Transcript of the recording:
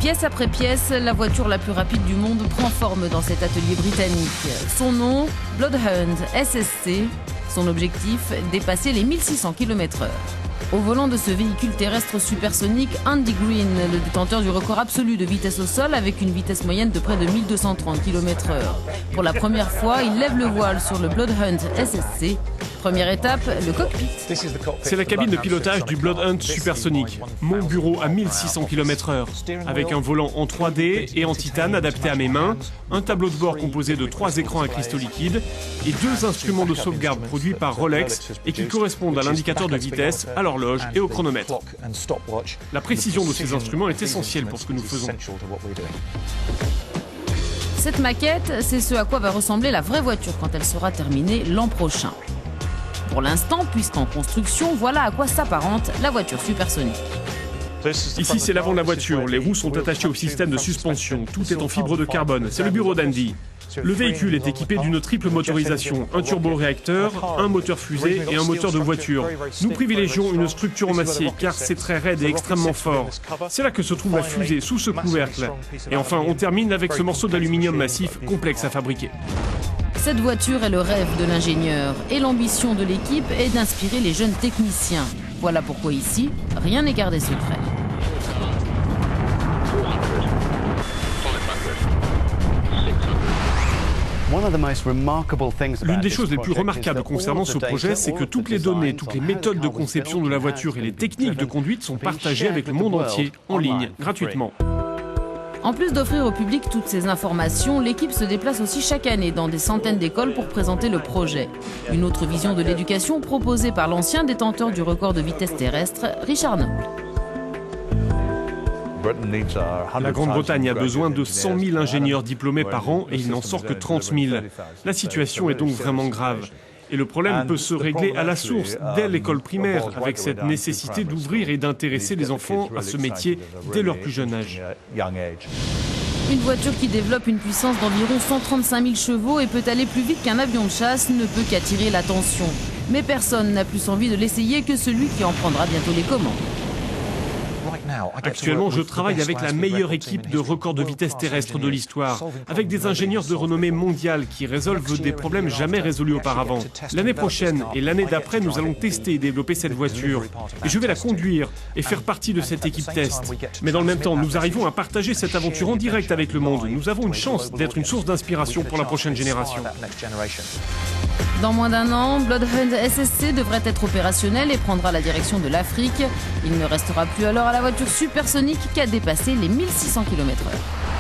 Pièce après pièce, la voiture la plus rapide du monde prend forme dans cet atelier britannique. Son nom, Bloodhound SSC. Son objectif, dépasser les 1600 km/h. Au volant de ce véhicule terrestre supersonique, Andy Green, le détenteur du record absolu de vitesse au sol avec une vitesse moyenne de près de 1230 km/h. Pour la première fois, il lève le voile sur le Bloodhound SSC. Première étape, le cockpit. C'est la cabine de pilotage du Bloodhound supersonique. Mon bureau à 1600 km/h. Avec un volant en 3D et en titane adapté à mes mains, un tableau de bord composé de 3 écrans à cristaux liquides et 2 instruments de sauvegarde produits par Rolex et qui correspondent à l'indicateur de vitesse, à l'horloge et au chronomètre. La précision de ces instruments est essentielle pour ce que nous faisons. Cette maquette, c'est ce à quoi va ressembler la vraie voiture quand elle sera terminée l'an prochain. Pour l'instant, puisqu'en construction, voilà à quoi s'apparente la voiture supersonique. Ici, c'est l'avant de la voiture. Les roues sont attachées au système de suspension. Tout est en fibre de carbone. C'est le bureau d'Andy. Le véhicule est équipé d'une triple motorisation, un turboréacteur, un moteur fusée et un moteur de voiture. Nous privilégions une structure en acier car c'est très raide et extrêmement fort. C'est là que se trouve la fusée, sous ce couvercle. Et enfin, on termine avec ce morceau d'aluminium massif complexe à fabriquer. Cette voiture est le rêve de l'ingénieur et l'ambition de l'équipe est d'inspirer les jeunes techniciens. Voilà pourquoi ici, rien n'est gardé secret. L'une des choses les plus remarquables concernant ce projet, c'est que toutes les données, toutes les méthodes de conception de la voiture et les techniques de conduite sont partagées avec le monde entier, en ligne, gratuitement. En plus d'offrir au public toutes ces informations, l'équipe se déplace aussi chaque année dans des centaines d'écoles pour présenter le projet. Une autre vision de l'éducation proposée par l'ancien détenteur du record de vitesse terrestre, Richard Noble. La Grande-Bretagne a besoin de 100 000 ingénieurs diplômés par an et il n'en sort que 30 000. La situation est donc vraiment grave. Et le problème peut se régler à la source, dès l'école primaire, avec cette nécessité d'ouvrir et d'intéresser les enfants à ce métier dès leur plus jeune âge. Une voiture qui développe une puissance d'environ 135 000 chevaux et peut aller plus vite qu'un avion de chasse ne peut qu'attirer l'attention. Mais personne n'a plus envie de l'essayer que celui qui en prendra bientôt les commandes. Actuellement, je travaille avec la meilleure équipe de records de vitesse terrestre de l'histoire, avec des ingénieurs de renommée mondiale qui résolvent des problèmes jamais résolus auparavant. L'année prochaine et l'année d'après, nous allons tester et développer cette voiture. Et je vais la conduire et faire partie de cette équipe test. Mais dans le même temps, nous arrivons à partager cette aventure en direct avec le monde. Nous avons une chance d'être une source d'inspiration pour la prochaine génération. Dans moins d'un an, Bloodhound SSC devrait être opérationnel et prendra la direction de l'Afrique. Il ne restera plus alors à la voiture supersonique qu'à dépasser les 1600 km/h.